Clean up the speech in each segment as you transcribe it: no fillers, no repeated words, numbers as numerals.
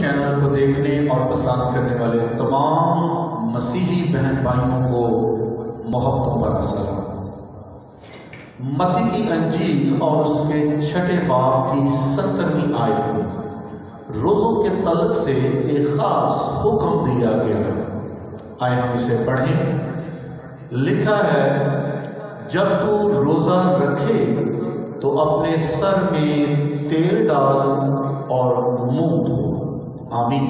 Channel کو دیکھنے اور پسند کرنے والے تمام مسیحی بہن بھائیوں کو محبت بھرا سلام۔ متی کی انجیل اور اس کے 6 باب کی 70ویں آیت میں روزوں کے تعلق سے ایک خاص حکم دیا گیا ہے۔ آئے ہم اسے پڑھیں۔ لکھا ہے، جب تو روزہ رکھے تو اپنے سر میں تیل ڈال اور منہ دھو۔ آمین۔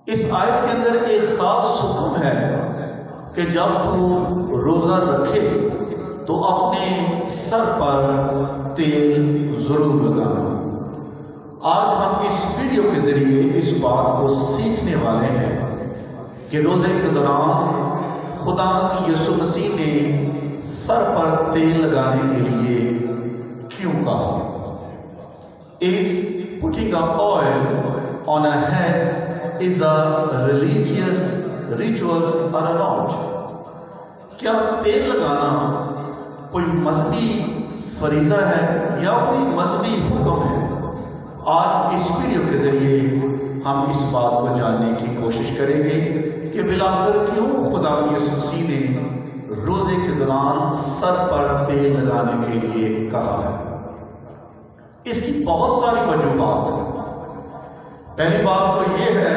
اس آیت کے اندر ایک خاص حکم ہے کہ جب تو روزہ رکھے تو اپنے سر پر تیل ضرور لگانا۔ آج ہم اس ویڈیو کے ذریعے اس بات کو سیکھنے والے ہیں کہ روزے کے دوران خداوند یسوع مسیح نے سر پر تیل لگانے کے لیے کیوں کہا؟ Is putting up oil on a head is a religious rituals or not? کیا تیل لگانا کوئی مذہبی فریضہ ہے یا کوئی مذہبی حکم ہے؟ آج اس ویڈیو کے ذریعے ہم اس بات کو جاننے کی کوشش کریں گے کہ بالآخر کیوں خدا یسوع مسیح نے روزے کے دوران سر پر تیل لگانے کے لیے کہا ہے۔ اس کی بہت ساری وجوہات ہیں۔ پہلی بات تو یہ ہے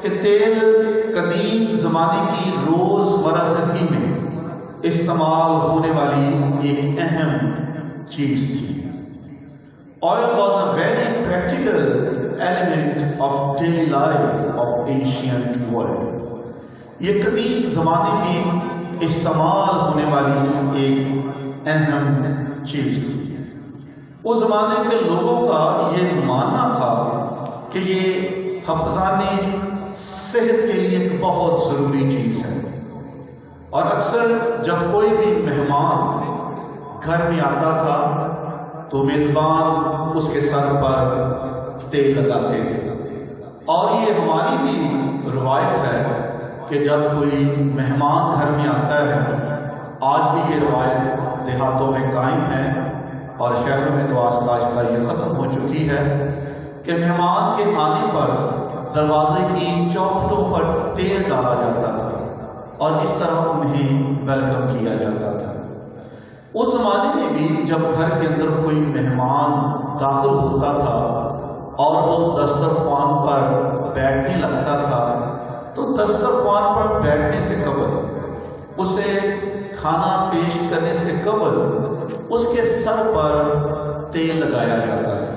کہ تیل قدیم زمانے کی روزمرہ زندگی میں استعمال ہونے والی ایک اہم چیز تھی۔ Oil was a very practical element of daily life of ancient world۔ یہ قدیم زمانے میں استعمال ہونے والی ایک اہم چیز تھی۔ اس زمانے کے لوگوں کا یہ ماننا تھا کہ یہ حفظان صحت کے لیے ایک بہت ضروری چیز ہے، اور اکثر جب کوئی بھی مہمان گھر میں آتا تھا تو میزبان اس کے سر پر تیل لگاتے تھے۔ اور یہ ہماری بھی روایت ہے کہ جب کوئی مہمان گھر میں آتا ہے، آج بھی یہ روایت دیہاتوں میں قائم ہے اور شہروں میں تو آہستہ آہستہ یہ ختم ہو چکی ہے کہ مہمان کے آنے پر دروازے کی چوکھٹوں پر تیل ڈالا جاتا تھا اور اس طرح انہیں ویلکم کیا جاتا تھا۔ اس زمانے میں بھی جب گھر کے اندر کوئی مہمان داخل ہوتا تھا اور وہ دسترخوان پر بیٹھنے لگتا تھا تو دسترخوان پر بیٹھنے سے قبل، اسے کھانا پیش کرنے سے قبل اس کے سر پر تیل لگایا جاتا تھا،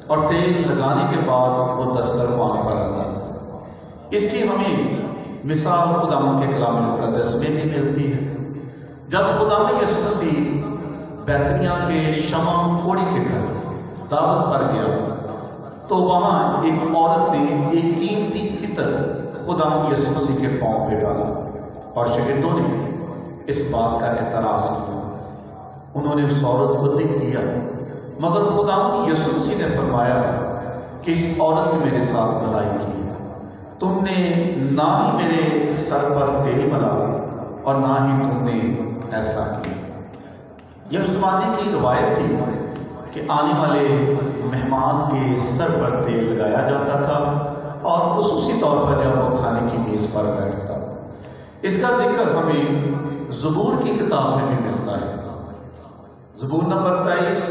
اور تیل لگانے کے بعد وہ دسترخوان پر آتا تھا۔ اس کی ہمیں مثال خداوند کے کلام مقدس میں بھی ملتی ہے۔ جب خداوند یسوع مسیح بیتنیہ کے شمع کوڑی کے گھر دعوت پر گیا تو وہاں ایک عورت نے ایک قیمتی عطر خداوند یسوع مسیح کے پاؤں پہ ڈالا، اور شاگردوں نے اس بات کا اعتراض کیا۔ انہوں نے اس عورت کو دکھ کیا، مگر خداوند یسوع مسیح نے فرمایا کہ اس عورت نے میرے ساتھ بھلائی کی، تم نے نہ ہی میرے سر پر تیل ملا اور نہ ہی تم نے ایسا کیا۔ یہ اس زمانے کی روایت تھی کہ آنے والے مہمان کے سر پر تیل لگایا جاتا تھا، اور خصوصی طور پر جب وہ کھانے کی میز پر بیٹھتا۔ اس کا ذکر ہمیں زبور کی کتاب میں بھی ملتا ہے۔ زبور نمبر 23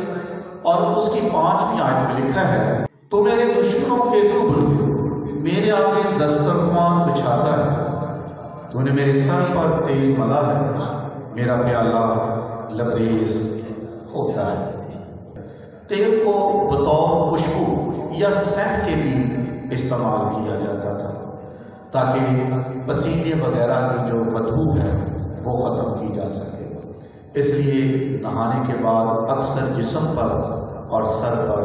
اور اس کی 5ویں آیت میں لکھا ہے، تو میرے دشمنوں کے روبرو میرے آگے دسترخوان بچھاتا ہے، تو نے میرے سر پر تیل ملا ہے، میرا پیالہ لبریز ہوتا ہے۔ تیل کو بطور خوشبو یا سینٹ کے بھی استعمال کیا جاتا تھا تاکہ پسینے وغیرہ کی جو بدبو ہے وہ ختم کی جا سکے۔ اس لیے نہانے کے بعد اکثر جسم پر اور سر پر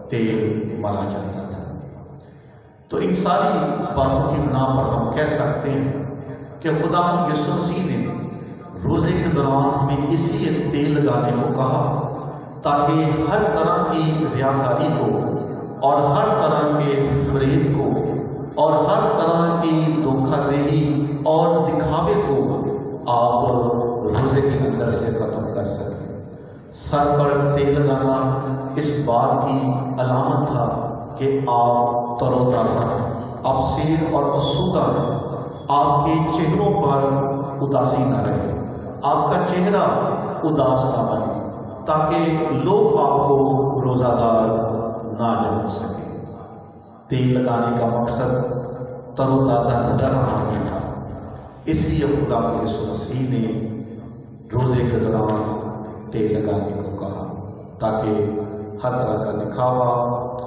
تیل ملا جاتا تھا۔ تو ان ساری باتوں کی بنا پر ہم کہہ سکتے ہیں کہ خداوند یسوع مسیح نے روزے کے دوران ہمیں اس لیے تیل لگانے کو کہا تاکہ ہر طرح کی ریاکاری کو اور ہر طرح کے فریب کو اور ہر طرح کی دھوکہ دہی اور دکھاوے کو آپ روزے کے اندر سے ختم کر سکیں۔ سر پر تیل لگانا اس بات کی علامت تھا کہ آپ تر و تازہ ہیں، آپ سیر اور آسودہ ہیں، آپ کے چہروں پر اداسی نہ رہے، آپ کا چہرہ اداس نہ بنے، تاکہ لوگ آپ کو روزہ دار نہ جان سکیں۔ تیل لگانے کا مقصد تر و تازہ نظر آنا تھا، اس لیے خدا کے یسوع مسیح نے روزے کے دوران تیل لگانے کو کہا، تاکہ ہر طرح کا دکھاوا،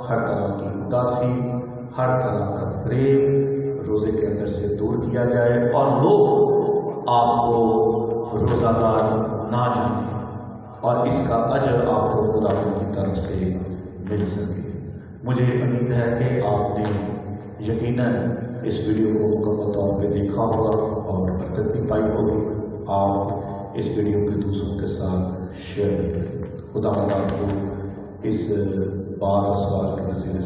ہر طرح کی اداسی، ہر طرح کا فریب روزے کے اندر سے دور کیا جائے اور لوگ آپ کو روزہ دار نہ جانیں اور اس کا اجر آپ کو خدا کی طرف سے مل سکے۔ مجھے امید ہے کہ آپ نے یقیناً اس ویڈیو کو مکمل طور پہ دیکھا ہوگا اور برکت بھی پائی ہوگی۔ آپ اس ویڈیو کے دوسروں کے ساتھ شیئر کریں۔ خدا آپ کو اس بات اور سوال کے وسیلے